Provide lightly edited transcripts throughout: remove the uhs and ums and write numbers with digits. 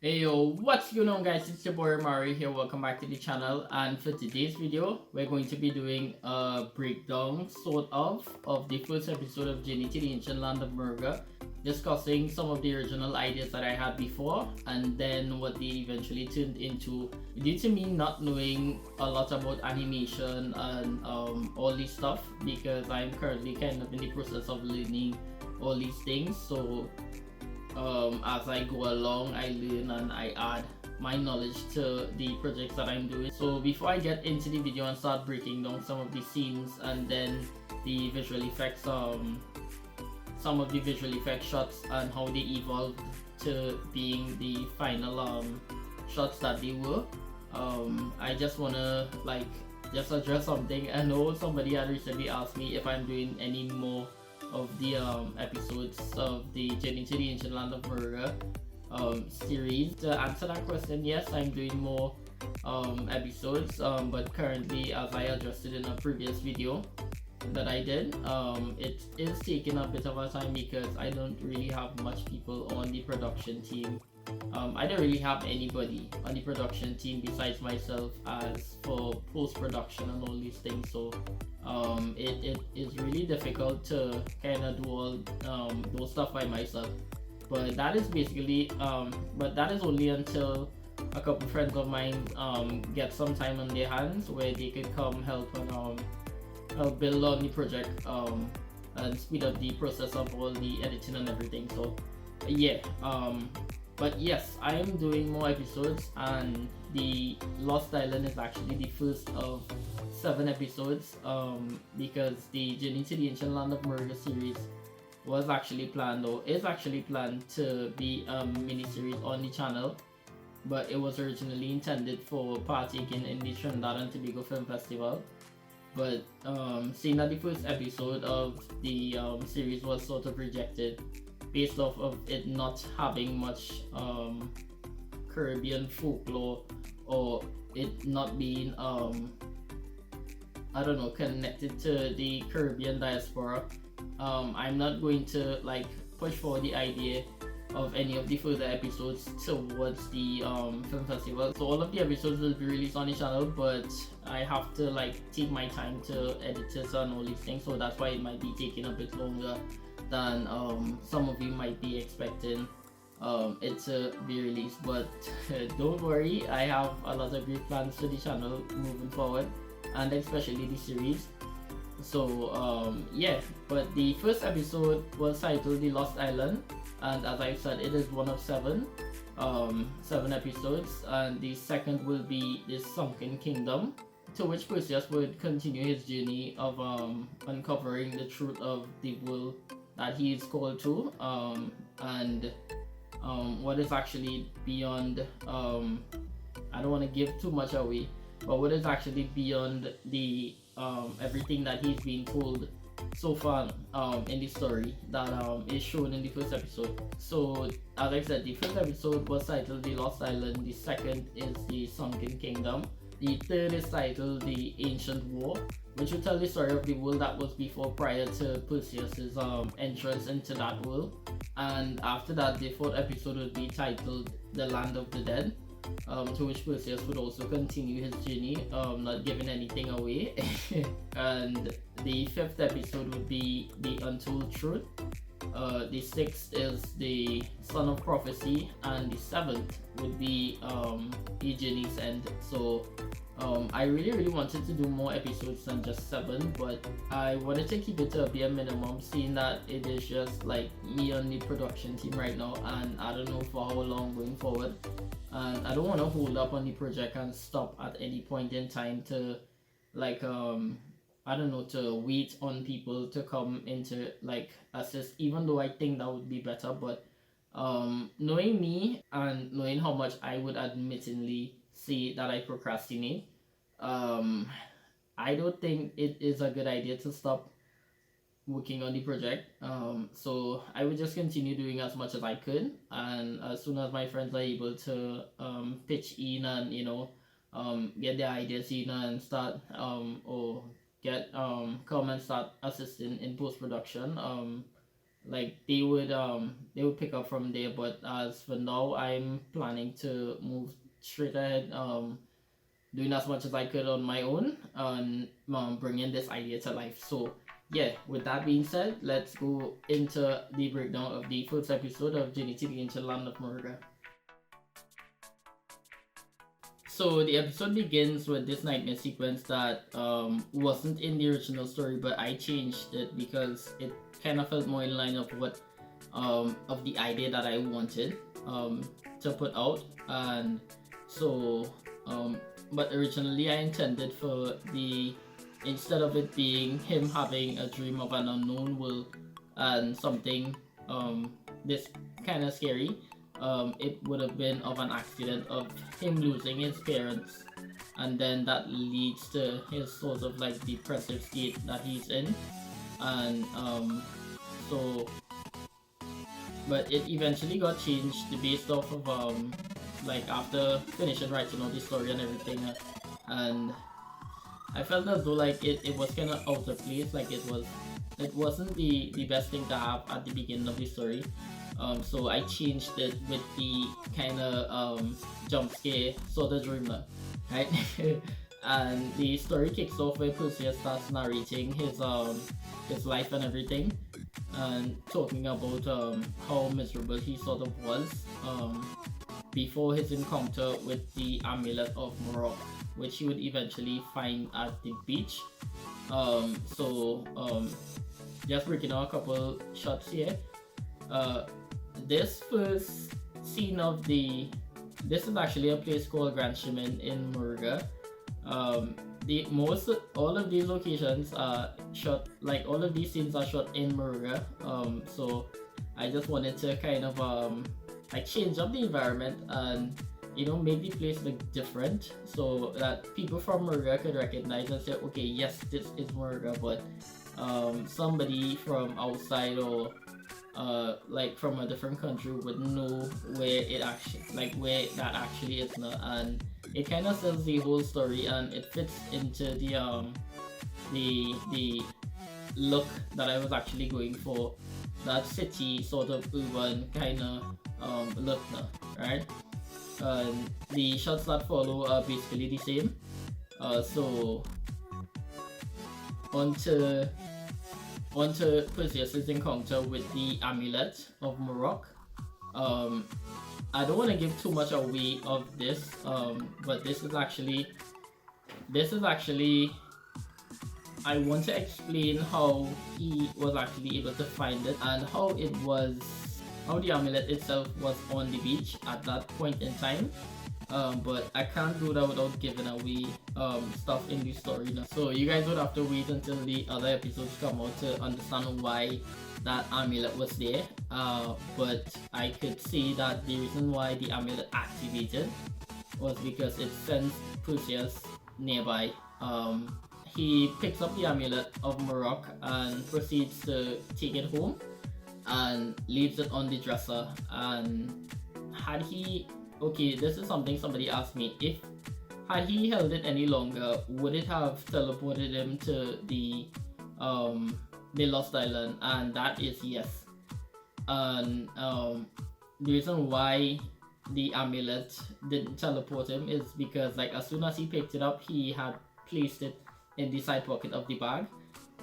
Hey yo, what's going on guys, it's your boy Mari here, welcome back to the channel, and for today's video, we're going to be doing a breakdown, of the first episode of Journey to the Ancient Land of Moruga, discussing some of the original ideas that I had before, and then what they eventually turned into, due to me not knowing a lot about animation and all this stuff, because I'm currently kind of in the process of learning all these things, so as I go along, I learn and I add my knowledge to the projects that I'm doing. So before I get into the video and start breaking down some of the scenes and then the visual effects, some of the visual effect shots and how they evolved to being the final shots that they were, I just wanna just address something. I know somebody had recently asked me if I'm doing any more of the episodes of the Journey to the Ancient Land of Moruga series. To answer that question, yes, I'm doing more episodes, but currently, as I addressed it in a previous video that I did, it is taking a bit of a time because I don't really have much people on the production team. I don't really have anybody on the production team besides myself as for post-production and all these things, so it is really difficult to kind of do all those stuff by myself. But that is basically but that is only until a couple friends of mine get some time on their hands where they could come help and help build on the project and speed up the process of all the editing and everything. So yeah, but yes, I am doing more episodes, and the Lost Island is actually the first of 7 episodes, because the Journey to the Ancient Land of Moruga series was actually planned, or is actually planned to be a mini-series on the channel, but it was originally intended for partaking in the Trinidad and Tobago Film Festival. But seeing that the first episode of the series was sort of rejected based off of it not having much Caribbean folklore, or it not being I don't know, connected to the Caribbean diaspora, I'm not going to push for the idea of any of the further episodes towards the film festival. So all of the episodes will be released on the channel, but I have to take my time to edit it and all these things, so that's why it might be taking a bit longer than some of you might be expecting it to be released. But don't worry, I have a lot of great plans for the channel moving forward, and especially the series. So yeah, but the first episode was titled The Lost Island, and as I said, it is one of 7 episodes, and the second will be The Sunken Kingdom, to which Perseus would continue his journey of uncovering the truth of the world that he is called to, and what is actually beyond, I don't want to give too much away, but what is actually beyond the everything that he's been told so far in the story that is shown in the first episode. So as I said, the first episode was titled The Lost Island, the second is The Sunken Kingdom, the third is titled The Ancient War, which will tell the story of the world that was before, prior to Perseus's entrance into that world. And after that, the fourth episode would be titled The Land of the Dead, to which Perseus would also continue his journey, not giving anything away. And the fifth episode would be The Untold Truth. The sixth is The Son of Prophecy, and the seventh would be The Journey's End. So I really wanted to do more episodes than just 7, but I wanted to keep it to a bare minimum, seeing that it is just me on the production team right now, and I don't know for how long going forward, and I don't want to hold up on the project and stop at any point in time to I don't know, to wait on people to come into assist, even though I think that would be better. But knowing me and knowing how much I would admittedly say that I procrastinate, I don't think it is a good idea to stop working on the project. So I would just continue doing as much as I could, and as soon as my friends are able to pitch in and get their ideas in and start or get come and start assisting in post production, like they would pick up from there. But as for now, I'm planning to move straight ahead, doing as much as I could on my own and bringing this idea to life. So yeah, with that being said, let's go into the breakdown of the first episode of Journey to the Ancient Land of Moruga. So the episode begins with this nightmare sequence that wasn't in the original story, but I changed it because it kind of felt more in line of what of the idea that I wanted to put out. And so but originally I intended for the instead of it being him having a dream of an unknown world and something this kind of scary, it would have been of an accident of him losing his parents, and then that leads to his sort of like depressive state that he's in. And so but it eventually got changed based off of like after finishing writing all the story and everything, and I felt as though like it was kind of out of place, like it wasn't the best thing to have at the beginning of the story. So I changed it with the kind of jump scare sort of dreamer, right? And the story kicks off where Perseus starts narrating his life and everything, and talking about how miserable he sort of was before his encounter with the amulet of Morock, which he would eventually find at the beach. So just breaking out a couple shots here. This first scene of this is actually a place called Grand Shimen in Moruga. The most all of these locations are shot, like all of these scenes are shot in Moruga. So I just wanted to kind of like change up the environment and make the place look different so that people from Moruga could recognize and say, okay, yes, this is Moruga, but somebody from outside or like from a different country would know where it actually, like where that actually is now. And it kind of sells the whole story, and it fits into the look that I was actually going for, that city sort of urban kind of look now, right? The shots that follow are basically the same. So onto Perseus' encounter with the amulet of Morock. I don't want to give too much away of this, but this is actually I want to explain how he was actually able to find it and how the amulet itself was on the beach at that point in time. But I can't do that without giving away stuff in the story now. So you guys would have to wait until the other episodes come out to understand why that amulet was there. But I could see that the reason why the amulet activated was because it sends Perseus nearby. He picks up the amulet of Morock and proceeds to take it home and leaves it on the dresser. And okay, this is something somebody asked me. Had he held it any longer, would it have teleported him to the Lost Island? And that is yes. And the reason why the amulet didn't teleport him is because, like, as soon as he picked it up, he had placed it in the side pocket of the bag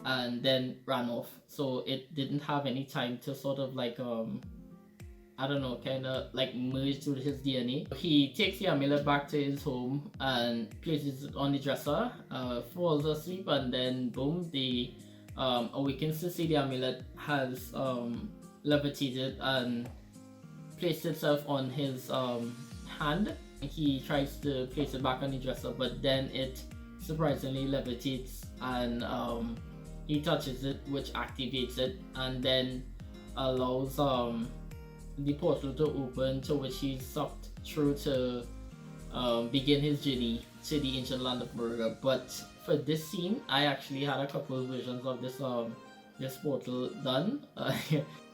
and then ran off. So it didn't have any time to sort of like I don't know, kind of like merged with his DNA. He takes the amulet back to his home and places it on the dresser, falls asleep, and then boom, the awakens to see the amulet has levitated and placed itself on his hand. He tries to place it back on the dresser, but then it surprisingly levitates, and he touches it, which activates it, and then allows the portal to open, to which he's sucked through to begin his journey to the ancient land of Moruga. But for this scene, I actually had a couple versions of this portal done.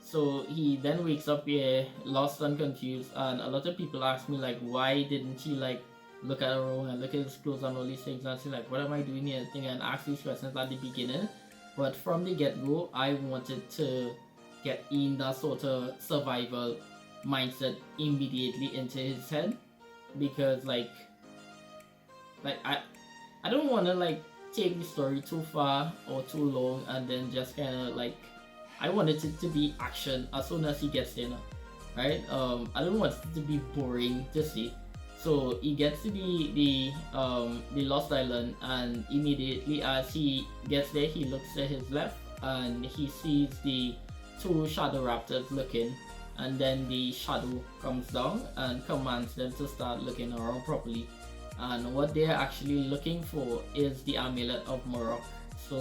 So he then wakes up here lost and confused, and a lot of people ask me like, why didn't he like look at around and look at his clothes and all these things and say like, what am I doing here, and ask these questions at the beginning. But from the get-go, I wanted to get in that sort of survival mindset immediately into his head, because like I don't want to like take the story too far or too long and then just kind of like, I wanted it to be action as soon as he gets there now, right? I don't want it to be boring to see. So he gets to the Lost Island, and immediately as he gets there, he looks to his left and he sees the two shadow raptors looking, and then the shadow comes down and commands them to start looking around properly. And what they're actually looking for is the amulet of Morock, so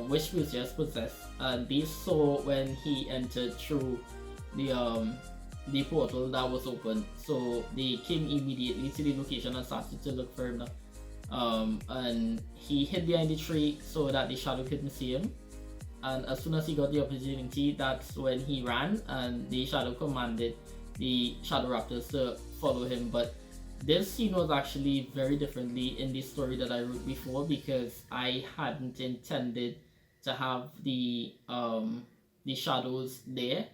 which Perseus possessed, and they saw when he entered through the portal that was open. So they came immediately to the location and started to look for him now. And he hid behind the tree so that the shadow couldn't see him. And as soon as he got the opportunity, that's when he ran, and the shadow commanded the shadow raptors to follow him. But this scene was actually very differently in the story that I wrote before, because I hadn't intended to have the shadows there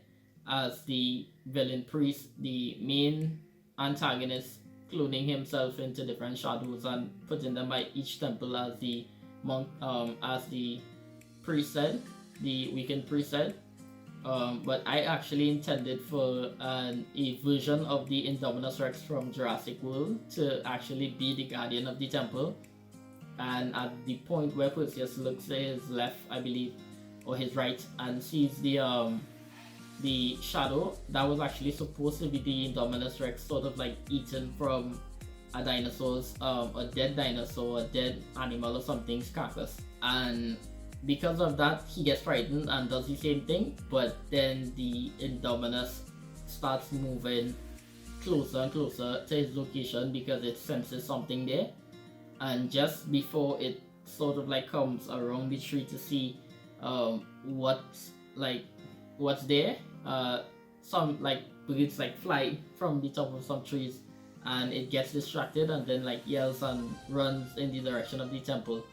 as the villain priest, the main antagonist, cloning himself into different shadows and putting them by each temple, as the monk, as the priest said, the weekend priest said. But I actually intended for a version of the Indominus Rex from Jurassic World to actually be the guardian of the temple. And at the point where Perseus looks to his left, I believe, or his right, and sees the shadow, that was actually supposed to be the Indominus Rex, sort of like eaten from a dinosaur's, a dead dinosaur, a dead animal or something's carcass. And because of that, he gets frightened and does the same thing, but then the Indominus starts moving closer and closer to his location because it senses something there. And just before it sort of like comes around the tree to see what's there, some like birds like fly from the top of some trees, and it gets distracted and then like yells and runs in the direction of the temple.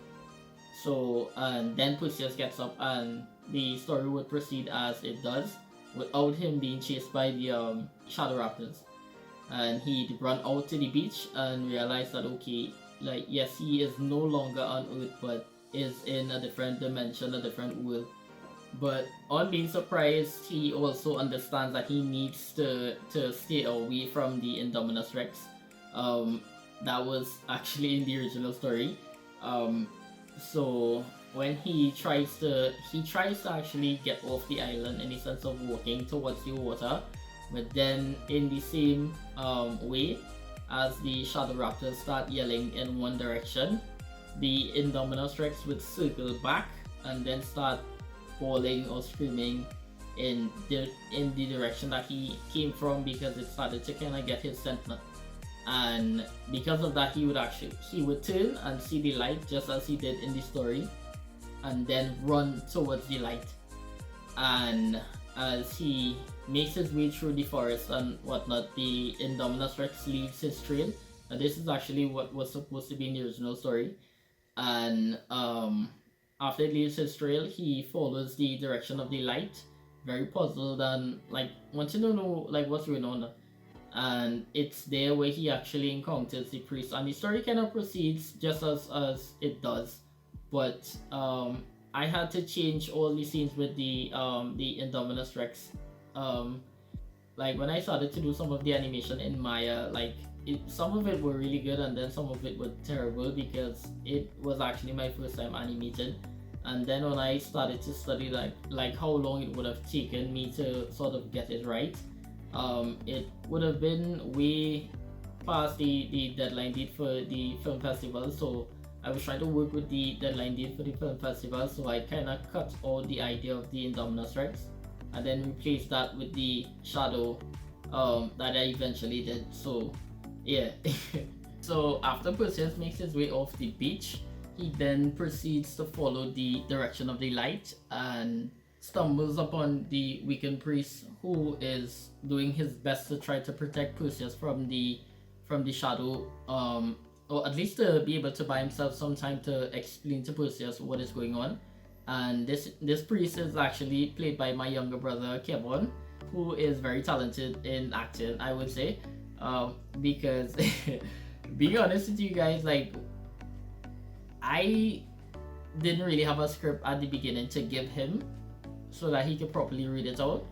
So, and then Perseus gets up, and the story would proceed as it does, without him being chased by the shadow raptors. And he'd run out to the beach and realize that, okay, like, yes, he is no longer on Earth, but is in a different dimension, a different world. But on being surprised, he also understands that he needs to stay away from the Indominus Rex. That was actually in the original story. So when he tries to actually get off the island in the sense of walking towards the water, but then in the same way as the shadow raptors start yelling in one direction, the Indominus Rex would circle back and then start bawling or screaming in the direction that he came from, because it started to kind of get his scent now. And because of that, he would turn and see the light, just as he did in the story, and then run towards the light. And as he makes his way through the forest and whatnot, the Indominus Rex leaves his trail. And this is actually what was supposed to be in the original story. And after he leaves his trail, he follows the direction of the light, very puzzled and like wanting to know like what's going on. And it's there where he actually encounters the priest, and the story kind of proceeds just as it does. But I had to change all the scenes with the Indominus Rex. Like when I started to do some of the animation in Maya, like some of it were really good and then some of it was terrible, because it was actually my first time animating. And then when I started to study like how long it would have taken me to sort of get it right, it would have been way past the deadline date for the film festival. So I was trying to work with the deadline date for the film festival, so I kind of cut out the idea of the Indominus Rex and then replaced that with the shadow that I eventually did. So yeah. So after Perseus makes his way off the beach, he then proceeds to follow the direction of the light and stumbles upon the weakened priest, who is doing his best to try to protect Perseus from the shadow, or at least to be able to buy himself some time to explain to Perseus what is going on. and this priest is actually played by my younger brother Kevon, who is very talented in acting, I would say. Because being honest with you guys, like, I didn't really have a script at the beginning to give him so that he could properly read it out,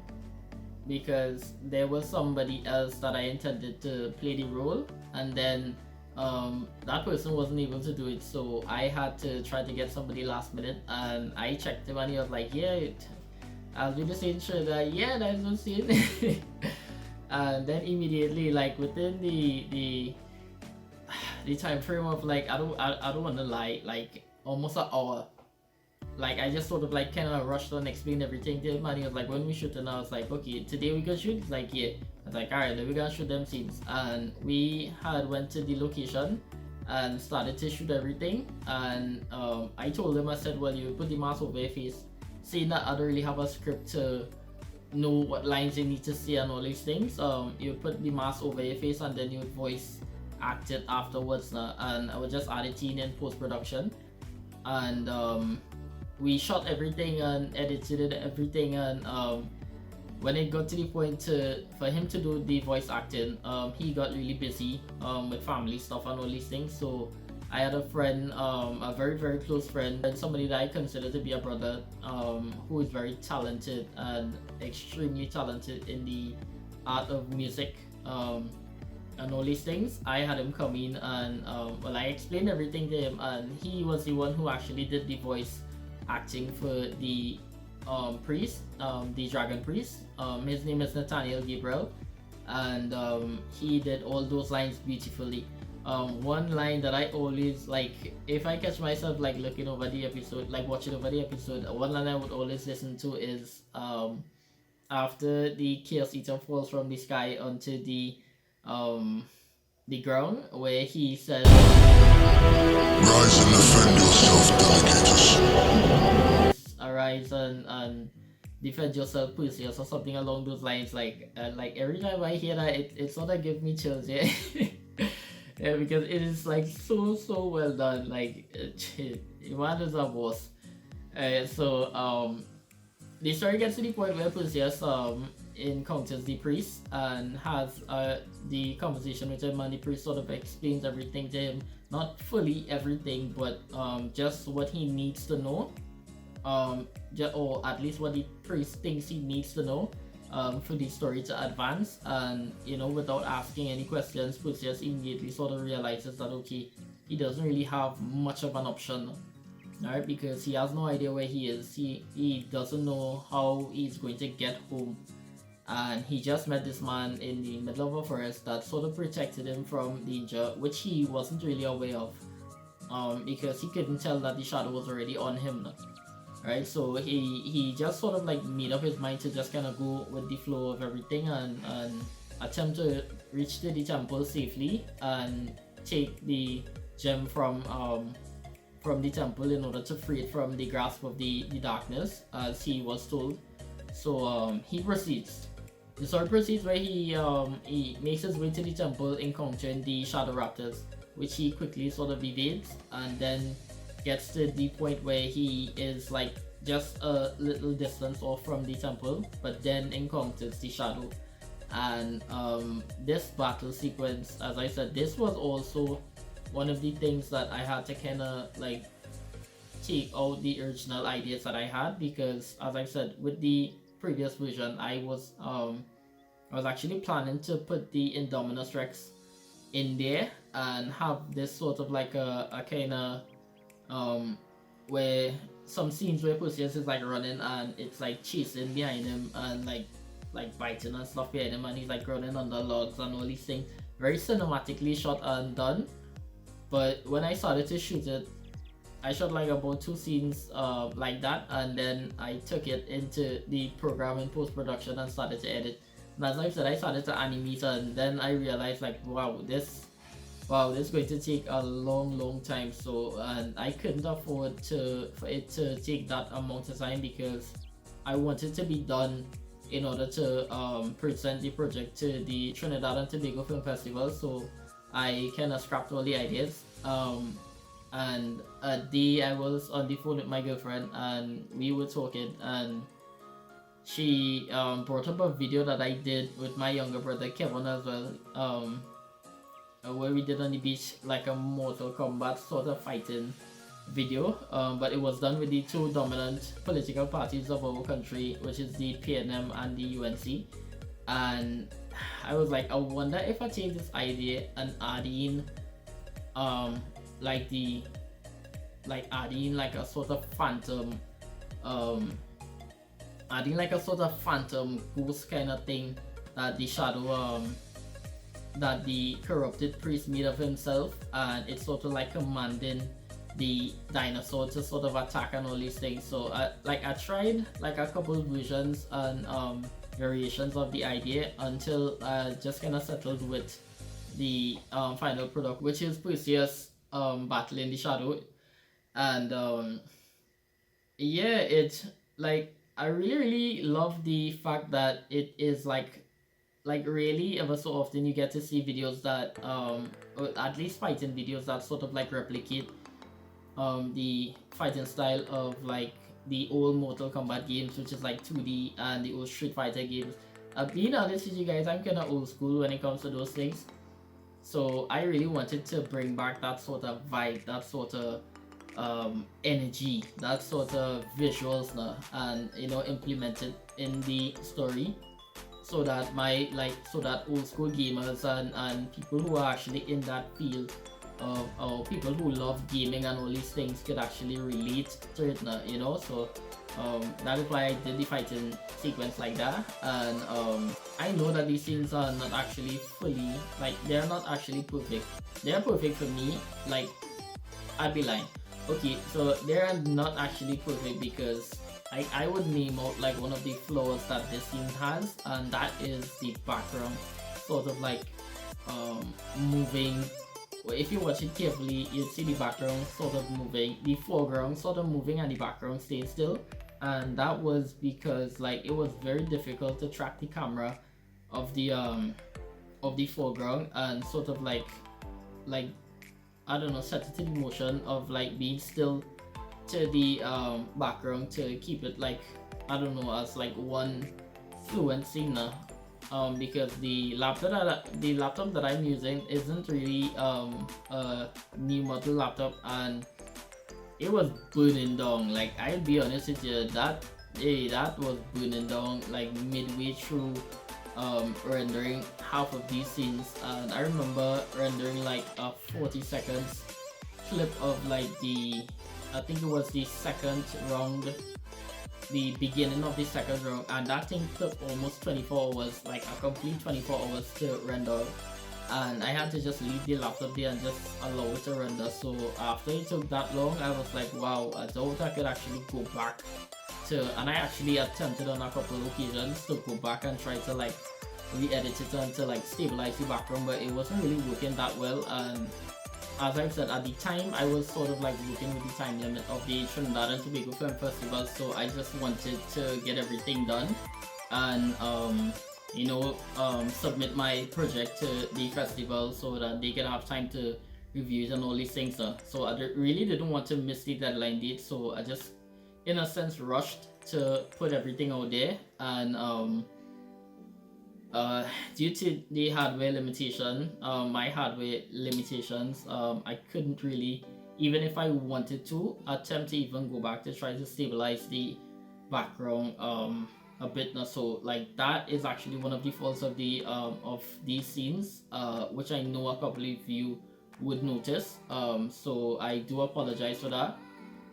because there was somebody else that I intended to play the role, and then that person wasn't able to do it, so I had to try to get somebody last minute, and I checked him and he was like, yeah, I'll do the same shit. Yeah, that's no scene. And then immediately, like within the time frame of, like, I don't want to lie, like almost an hour, like I just sort of like kind of rushed and explained everything to him, and he was like, when we shoot, and I was like, okay, today we gonna shoot. He's like, yeah. I was like, alright, then we're gonna shoot them scenes, and we had went to the location and started to shoot everything. And I told him, I said, well, you put the mask over your face, seeing that I don't really have a script to know what lines you need to say and all these things. You put the mask over your face and then you would voice act it afterwards now. And I would just add it in post-production, and we shot everything and edited everything, and when it got to the point for him to do the voice acting, he got really busy with family stuff and all these things. So I had a friend, a very very close friend, and somebody that I consider to be a brother, who is very talented and extremely talented in the art of music, and all these things. I had him come in, and well, I explained everything to him, and he was the one who actually did the voice acting for the priest, the dragon priest. His name is Nathaniel, and he did all those lines beautifully. One line that I always, like, if I catch myself like looking over the episode, like watching over the episode, one line I would always listen to is after the Chaos Eater falls from the sky onto the ground, where he says, "Rise and defend yourself, delegators." Arise and defend yourself, Perseus, or something along those lines. Like every time I hear that, it sort of gives me chills, yeah. Yeah, because it is like so well done. Like, Iman is a boss. So the story gets to the point where Perseus encounters the priest and has the conversation with him, and the priest sort of explains everything to him. Not fully everything, but just what he needs to know, or at least what the priest thinks he needs to know for the story to advance. And without asking any questions, Perseus immediately sort of realizes that, okay, he doesn't really have much of an option, right? Because he has no idea where he is. He doesn't know how he's going to get home, and he just met this man in the middle of a forest that sort of protected him from danger, which he wasn't really aware of, because he couldn't tell that the shadow was already on him, right? So he just sort of like made up his mind to just kind of go with the flow of everything, and attempt to reach to the temple safely and take the gem from the temple in order to free it from the grasp of the darkness, as he was told. So he proceeds. The story proceeds where he makes his way to the temple, encountering the shadow raptors, which he quickly sort of evades, and then gets to the point where he is like just a little distance off from the temple, but then encounters the shadow. And this battle sequence, as I said, this was also one of the things that I had to kind of like take out the original ideas that I had, because as I said, with the previous version, I was actually planning to put the Indominus Rex in there and have this sort of like a kind of where some scenes where Perseus is like running and it's like chasing behind him and like biting and stuff behind him, and he's like running under logs and all these things, very cinematically shot and done. But when I started to shoot it, I shot like about 2 scenes like that, and then I took it into the program in post-production and started to edit. And as I said, I started to animate, and then I realized like, wow, this is going to take a long time. So, and I couldn't afford for it to take that amount of time, because I wanted to be done in order to present the project to the Trinidad and Tobago Film Festival. So I kind of scrapped all the ideas. And a day I was on the phone with my girlfriend and we were talking, and she brought up a video that I did with my younger brother Kevon as well, where we did on the beach like a Mortal Kombat sort of fighting video, but it was done with the two dominant political parties of our country, which is the PNM and the UNC. And I was like, I wonder if I take this idea and add in like the adding like a sort of phantom adding like a sort of phantom ghost kind of thing that the shadow that the corrupted priest made of himself, and it's sort of like commanding the dinosaur to sort of attack and all these things. So I tried like a couple versions and variations of the idea until I just kind of settled with the final product, which is Perseus battling the shadow. And yeah, it's like I really love the fact that it is like really ever so often you get to see videos that or at least fighting videos that sort of like replicate the fighting style of like the old Mortal Kombat games, which is like 2D, and the old Street Fighter games. Being honest with you guys, I'm kind of old school when it comes to those things, so I really wanted to bring back that sort of vibe, that sort of energy, that sort of visuals now, and implement it in the story, so that so that old school gamers and people who are actually in that field or people who love gaming and all these things could actually relate to it now, so that is why I did the fighting sequence like that. And I know that these scenes are not actually fully, like, they're not actually perfect. They're perfect for me, like, I'd be lying. Okay, so they're not actually perfect because I would name out like one of the flaws that this scene has, and that is the background sort of like moving. If you watch it carefully, you'd see the background sort of moving, the foreground sort of moving, and the background staying still. And that was because like it was very difficult to track the camera of the foreground and sort of like I don't know, set it to the motion of like being still to the background to keep it like, I don't know, as like one fluent scene now. Because the laptop that I'm using isn't really a new model laptop, and it was burning down. Like, I'll be honest with you, that was burning down like midway through rendering half of these scenes. And I remember rendering like a 40 seconds clip of like I think it was the second round, the beginning of the second round, and that thing took almost 24 hours, like a complete 24 hours to render. And I had to just leave the laptop there and just allow it to render. So after it took that long, I was like, wow, I thought I could actually go back to, and I actually attempted on a couple of occasions to go back and try to like re-edit it and to like stabilize the background, but it wasn't really working that well. And as I've said, at the time I was sort of like working with the time limit of the Trinidad and Tobago Film Festival, so I just wanted to get everything done and submit my project to the festival so that they can have time to review it and all these things. So I really didn't want to miss the deadline date, so I just in a sense rushed to put everything out there. And due to the hardware limitation, my hardware limitations, I couldn't really, even if I wanted to, attempt to even go back to try to stabilize the background a bit now. So like that is actually one of the faults of these scenes, which I know a couple of you would notice. So I do apologize for that.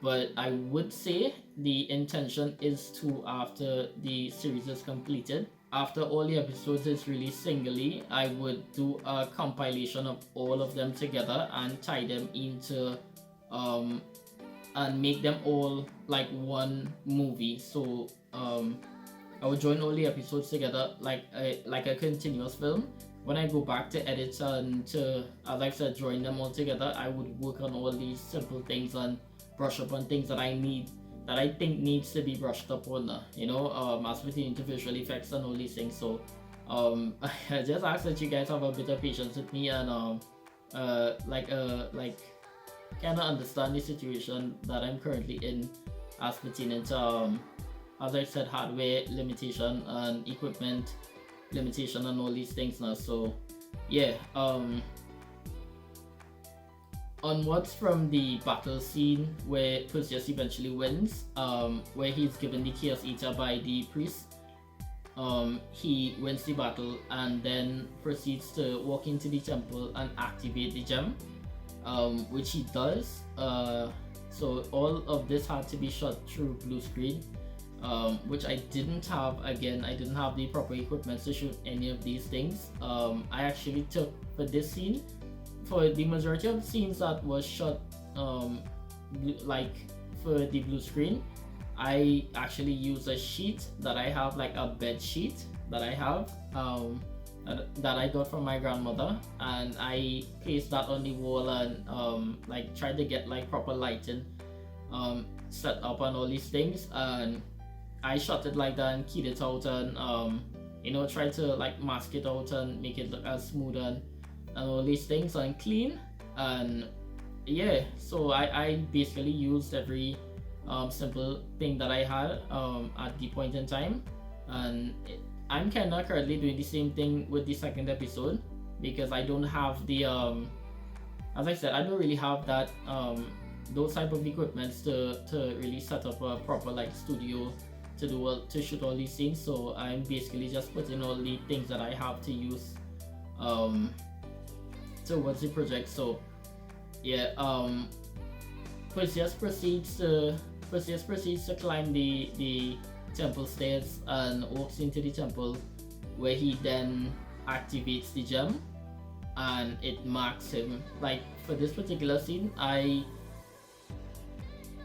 But I would say the intention is to, after the series is completed, after all the episodes is released singly, I would do a compilation of all of them together and tie them into and make them all like one movie. So I would join all the episodes together like a continuous film. When I go back to edit and to, as I said, join them all together, I would work on all these simple things and brush up on things that I think needs to be brushed up on, as pertaining to visual effects and all these things. So I just ask that you guys have a bit of patience with me and kind of understand the situation that I'm currently in as pertaining to, as I said, hardware limitation and equipment limitation and all these things now. So yeah, onwards from the battle scene where Perseus eventually wins, where he's given the Chaos Eater by the priest. He wins the battle and then proceeds to walk into the temple and activate the gem, which he does. So all of this had to be shot through blue screen, which I didn't have. Again, I didn't have the proper equipment to shoot any of these things. I actually took, for this scene, for the majority of scenes that was shot, like for the blue screen, I actually use a sheet that I have, like a bed sheet that I have, that I got from my grandmother, and I placed that on the wall and like tried to get like proper lighting set up and all these things, and I shot it like that and keyed it out and tried to like mask it out and make it look as smooth and all these things and clean. And yeah, so I basically used every simple thing that I had at the point in time, and I'm kind of currently doing the same thing with the second episode, because I don't have the as I said, I don't really have that those type of equipments to really set up a proper like studio to shoot all these things. So I'm basically just putting all the things that I have to use towards the project. So yeah, Perseus proceeds to climb the temple stairs and walks into the temple, where he then activates the gem and it marks him. Like for this particular scene, I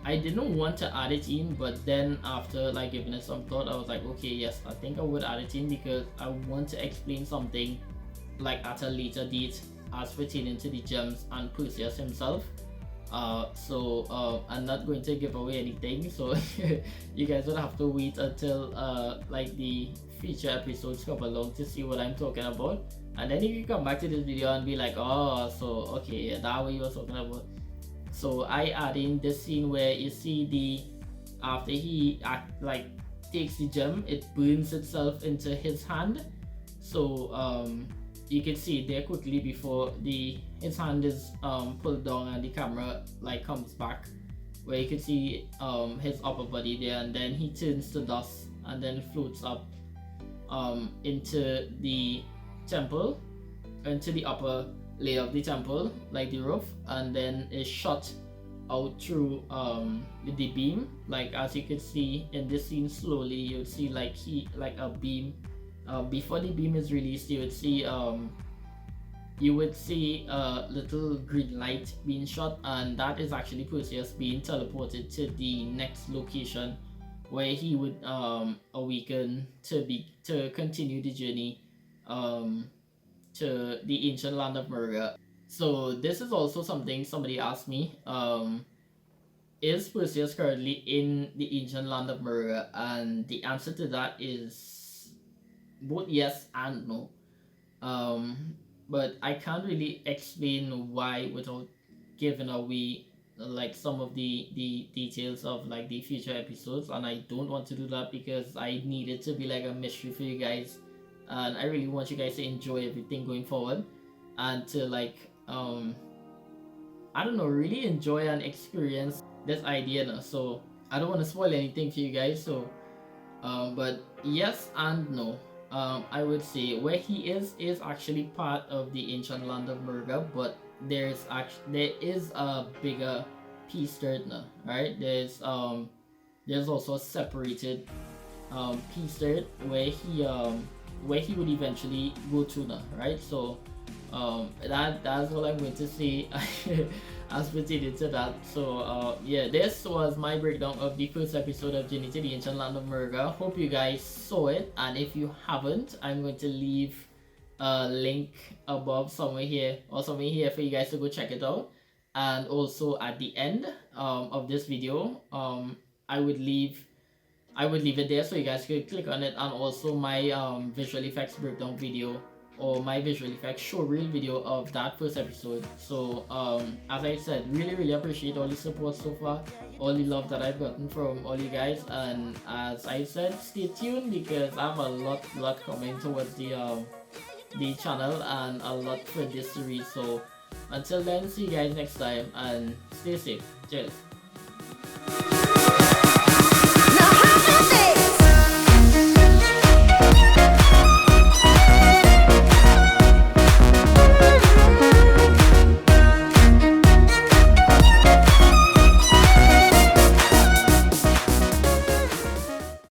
didn't want to add it in, but then after like giving it some thought, I was like, okay, yes, I think I would add it in, because I want to explain something like at a later date as pertaining to the gems and Perseus himself. So I'm not going to give away anything, so you guys would have to wait until like the future episodes come along to see what I'm talking about. And then you can come back to this video and be like, oh, so okay, yeah, that what you were talking about. So I add in this scene where you see after he takes the gem, it burns itself into his hand. So you can see it there quickly before his hand is pulled down and the camera like comes back, where you can see his upper body there, and then he turns to dust and then floats up into the temple, into the upper layer of the temple, like the roof, and then is shot out through the beam. Like as you can see in this scene, slowly you would see like a beam. Before the beam is released, you would see a little green light being shot, and that is actually Perseus being teleported to the next location, where he would awaken to continue the journey to the Ancient Land of Moruga. So this is also something somebody asked me. Is Perseus currently in the Ancient Land of Moruga? And the answer to that is both yes and no. But I can't really explain why without giving away like some of the details of like the future episodes, and I don't want to do that because I need it to be like a mystery for you guys, and I really want you guys to enjoy everything going forward, and to like I don't know, really enjoy and experience this idea now. So I don't want to spoil anything for you guys. So but yes and no. I would say where he is actually part of the Ancient Land of Moruga, but there is a bigger piece to it now, right? There's also a separated piece to it where he would eventually go to now, right? So that's all I'm going to say as pertaining to that. So yeah, this was my breakdown of the first episode of Journey to the Ancient Land of Moruga. Hope you guys saw it, and if you haven't, I'm going to leave a link above somewhere here for you guys to go check it out. And also at the end of this video, I would leave it there so you guys could click on it, and also my visual effects breakdown video or my visual effects showreel video of that first episode. So as I said, really appreciate all the support so far, all the love that I've gotten from all you guys, and as I said, stay tuned because I have a lot coming towards the channel and a lot for this series. So until then, see you guys next time and stay safe. Cheers.